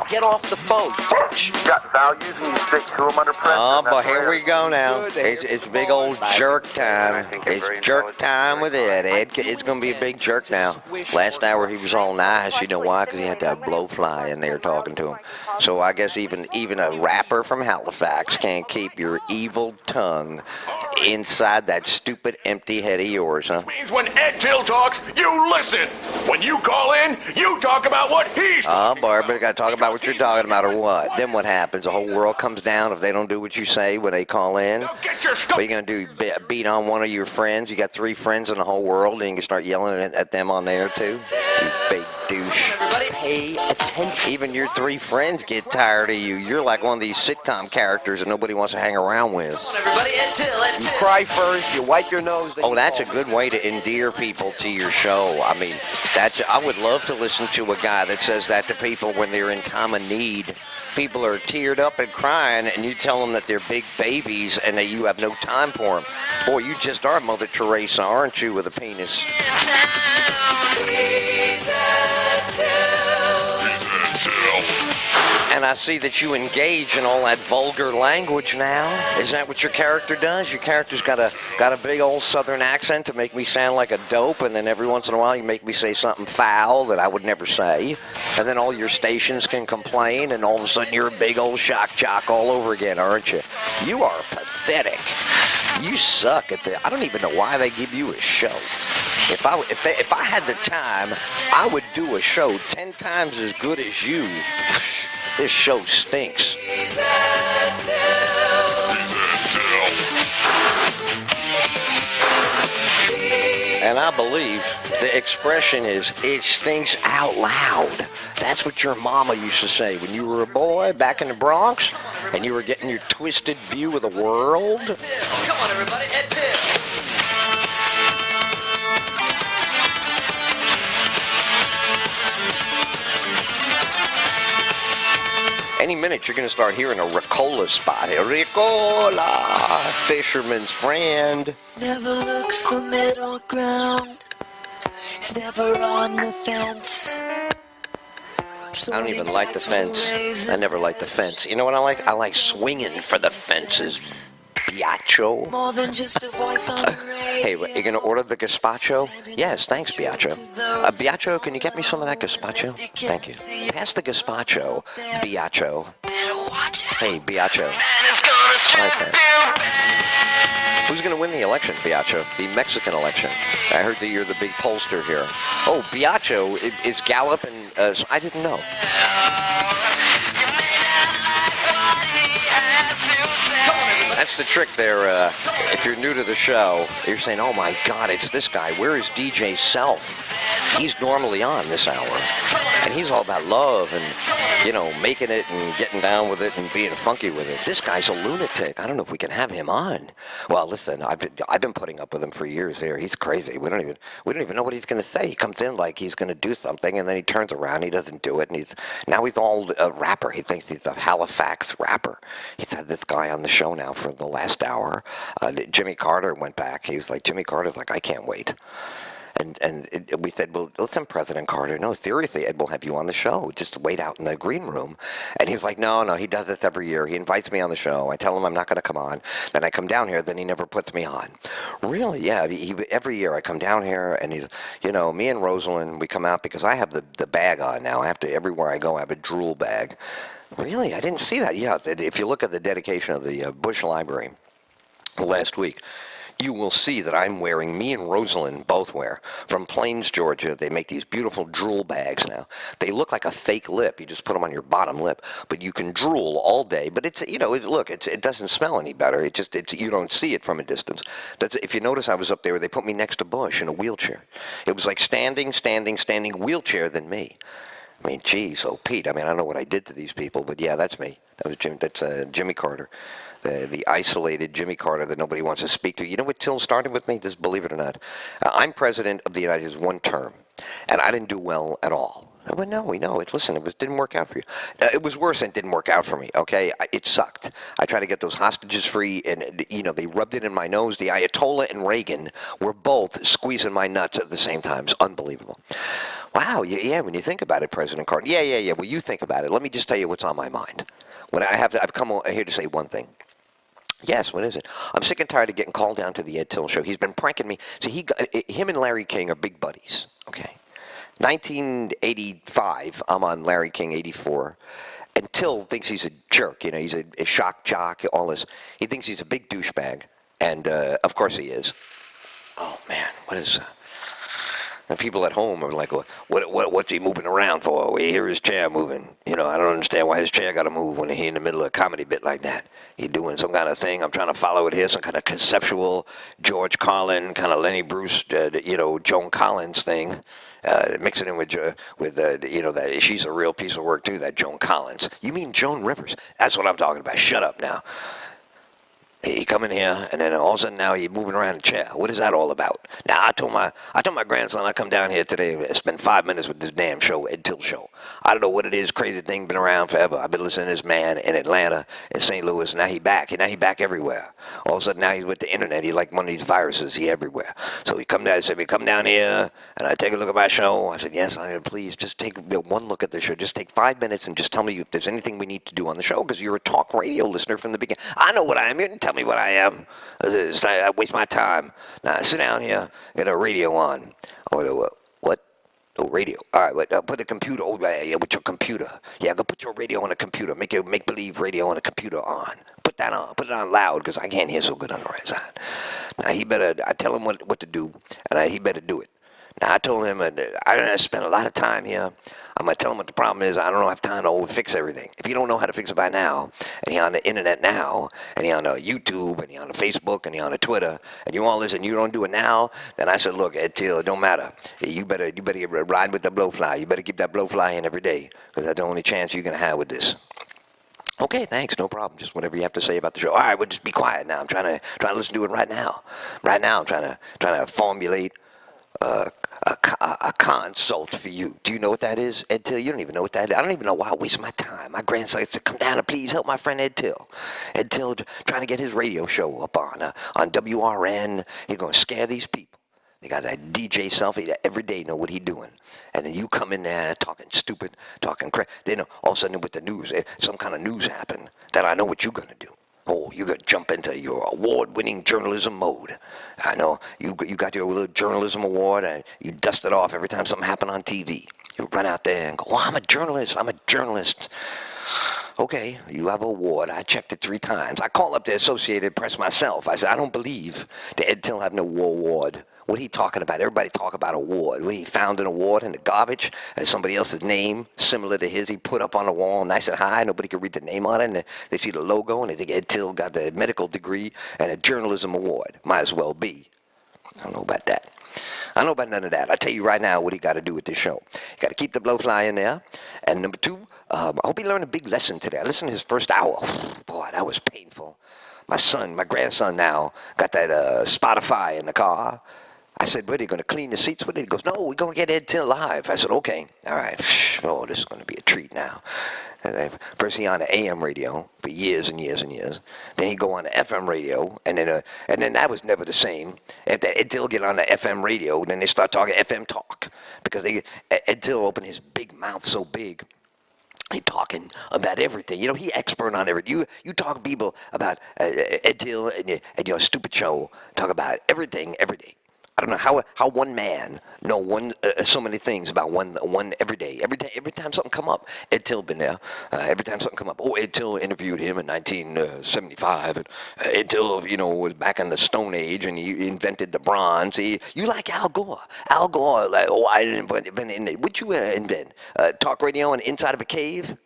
Get off the phone. You got values and you stick to them under pressure. Oh, That's but here rare. we go now. It's big old jerk time. It's jerk time with Ed. It's going to be a big jerk now. Last hour he was all nice. You know why? Because he had that blowfly in there talking to him. So I guess even a rapper from Halifax can't keep your evil tongue inside that stupid empty head of yours, huh? Means when Ed Till talks, you listen. When you call in, you talk about what he's Oh, Barbara, got to talk about what you're talking about or what? Then what happens? The whole world comes down if they don't do what you say when they call in? Now get your What stuff. are you going to do, beat on one of your friends? You got 3 friends in the whole world and you can start yelling at them on there too? You big douche. Everybody pay attention. Even your 3 friends get tired of you. You're like one of these sitcom characters that nobody wants to hang around with. Everybody Ed Till. You cry first, you wipe your nose. Then Oh, you that's a call. good way to endear people to your show. I mean, I would love to listen to a guy that says that to people when they're in time of need. People are teared up and crying, and you tell them that they're big babies and that you have no time for them. Boy, you just are Mother Teresa, aren't you, with a penis? And I see that you engage in all that vulgar language now. Is that what your character does? Your character's got a big old southern accent to make me sound like a dope, and then every once in a while you make me say something foul that I would never say. And then all your stations can complain, and all of a sudden you're a big old shock jock all over again, aren't you? You are pathetic. You suck at the. I don't even know why they give you a show. If I had the time, I would do a show 10 times as good as you. This show stinks. And I believe the expression is, it stinks out loud. That's what your mama used to say when you were a boy back in the Bronx and you were getting your twisted view of the world. Come on, everybody Ed Till. Any minute you're going to start hearing a Ricola spot here. Ricola, fisherman's friend. Never looks for middle ground. He's never on the fence. I don't even like the fence. I never liked the fence. You know what I like? I like swinging for the fences. Biacho. More than just a voice on the radio. Hey, you going to order the gazpacho? Yes, thanks, Biacho. Biacho, can you get me some of that gazpacho? Thank you. Pass the gazpacho, Biacho. Better watch out. Hey, Biacho. I like that. Who's going to win the election, Biacho? The Mexican election. I heard that you're the big pollster here. Oh, Biacho, is Gallup and... I didn't know. That's the trick there. If you're new to the show, you're saying, oh my God, it's this guy. Where is DJ Self? He's normally on this hour. And he's all about love and, you know, making it and getting down with it and being funky with it. This guy's a lunatic. I don't know if we can have him on. Well, listen, I've been putting up with him for years here. He's crazy. We don't even know what he's going to say. He comes in like he's going to do something, and then he turns around, he doesn't do it, and now he's all a rapper. He thinks he's a Halifax rapper. He's had this guy on the show now for the last hour. Jimmy Carter went back. He was like, Jimmy Carter's like, I can't wait. And we said, well, listen, President Carter, no, seriously, Ed will have you on the show. Just wait out in the green room. And he was like, no, he does this every year. He invites me on the show. I tell him I'm not going to come on. Then I come down here. Then he never puts me on. Really? Yeah. Every year I come down here and he's, you know, me and Rosalind, we come out because I have the bag on now. I have to, everywhere I go, I have a drool bag. Really? I didn't see that. Yeah. If you look at the dedication of the Bush Library last week, you will see that I'm wearing, me and Rosalind both wear, from Plains, Georgia. They make these beautiful drool bags now. They look like a fake lip. You just put them on your bottom lip, but you can drool all day. But it's, you know, it doesn't smell any better. You don't see it from a distance. If you notice, I was up there, they put me next to Bush in a wheelchair. It was like standing wheelchair than me. I mean, geez, oh, Pete, I mean, I don't know what I did to these people, but yeah, that's me. That's Jimmy Carter. The isolated Jimmy Carter that nobody wants to speak to. You know what Till started with me? Just believe it or not. I'm president of the United States one term. and I didn't do well at all. I went, no, we know it. Listen, it didn't work out for you. It was worse and it didn't work out for me, okay? It sucked. I tried to get those hostages free, and, they rubbed it in my nose. The Ayatollah and Reagan were both squeezing my nuts at the same time. It's unbelievable. Wow, yeah, when you think about it, President Carter. Yeah. Well, you think about it. Let me just tell you what's on my mind. I've come here to say one thing. Yes, what is it? I'm sick and tired of getting called down to the Ed Till Show. He's been pranking me. See, him and Larry King are big buddies, okay? 1985, I'm on Larry King 84. And Till thinks he's a jerk. He's a shock jock, all this. He thinks he's a big douchebag. And, of course he is. Oh, man, what is... And people at home are like, what's he moving around for? We hear his chair moving. I don't understand why his chair got to move when he's in the middle of a comedy bit like that. He doing some kind of thing. I'm trying to follow it here, some kind of conceptual George Carlin, kind of Lenny Bruce, Joan Collins thing. Mixing in with that she's a real piece of work too, that Joan Collins. You mean Joan Rivers? That's what I'm talking about. Shut up now. He come in here, and then all of a sudden now he's moving around the chair. What is that all about? Now, I told my grandson I'd come down here today and spend 5 minutes with this damn show, Ed Till Show. I don't know what it is, crazy thing, been around forever. I've been listening to this man in Atlanta, in St. Louis, now he back. And now he back everywhere. All of a sudden now he's with the internet. He like one of these viruses. He everywhere. So he come down and said, we come down here, and I take a look at my show. I said, yes, please, just take one look at the show. Just take 5 minutes and just tell me if there's anything we need to do on the show, because you're a talk radio listener from the beginning. I know what I am. You didn't tell me what I am. I waste my time. Now, sit down here, get a radio on. What? Oh, radio. All right, put the computer. Oh, yeah, with your computer. Yeah, go put your radio on a computer. Make your make-believe radio on a computer on. Put that on. Put it on loud, because I can't hear so good on the right side. Now, I tell him what to do, and he better do it. Now, I told him I spent a lot of time here. I'm going to tell him what the problem is. I don't have time to fix everything. If you don't know how to fix it by now, and you're on the internet now, and you're on YouTube, and you're on the Facebook, and you're on the Twitter, and you all this, and you don't do it now, then I said, look, Ed Till, it don't matter. You better ride with the blowfly. You better keep that blowfly in every day, because that's the only chance you're going to have with this. Okay, thanks, no problem. Just whatever you have to say about the show. All right, well, just be quiet now. I'm trying to listen to it right now. Right now, I'm trying to formulate a consult for you. Do you know what that is, Ed Till? You don't even know what that is. I don't even know why I waste my time. My grandson said, come down and please help my friend Ed Till. Ed Till trying to get his radio show up on WRN. He's going to scare these people. They got that DJ Selfie that every day know what he doing. And then you come in there talking stupid, talking crap. Then all of a sudden with the news, some kind of news happened, then I know what you're going to do. Oh, you're going to jump into your award-winning journalism mode. I know. You got your little journalism award, and you dust it off every time something happened on TV. You run out there and go, oh, I'm a journalist. Okay, you have an award. I checked it 3 times. I call up the Associated Press myself. I said, I don't believe that Ed Till have no award. What are you talking about? Everybody talk about award. Well, he found an award in the garbage as somebody else's name, similar to his, he put up on the wall, nice and high. Nobody could read the name on it. And they see the logo, and they think Ed Till got the medical degree and a journalism award. Might as well be. I don't know about that. I don't know about none of that. I'll tell you right now what he got to do with this show. You got to keep the blowfly in there. And number 2, I hope he learned a big lesson today. I listened to his first hour. Boy, that was painful. My grandson now, got that Spotify in the car. I said, what, are you going to clean the seats with it? He goes, no, we're going to get Ed Till live. I said, okay, all right. Oh, this is going to be a treat now. First he on the AM radio for years and years and years. Then he go on the FM radio, and then that was never the same. After Ed Till get on the FM radio, then they start talking FM talk, because Ed Till opened his big mouth so big. He talking about everything. He expert on everything. You talk to people about Ed Till and your stupid show. Talk about everything every day. I don't know how one man know so many things about one every day. Every time something come up, Ed Till been there. Every time something come up, Ed Till interviewed him in 1975. And Ed Till, was back in the Stone Age, and he invented the bronze. You like Al Gore? Al Gore, like, I didn't invent. What'd you invent? Talk radio and inside of a cave?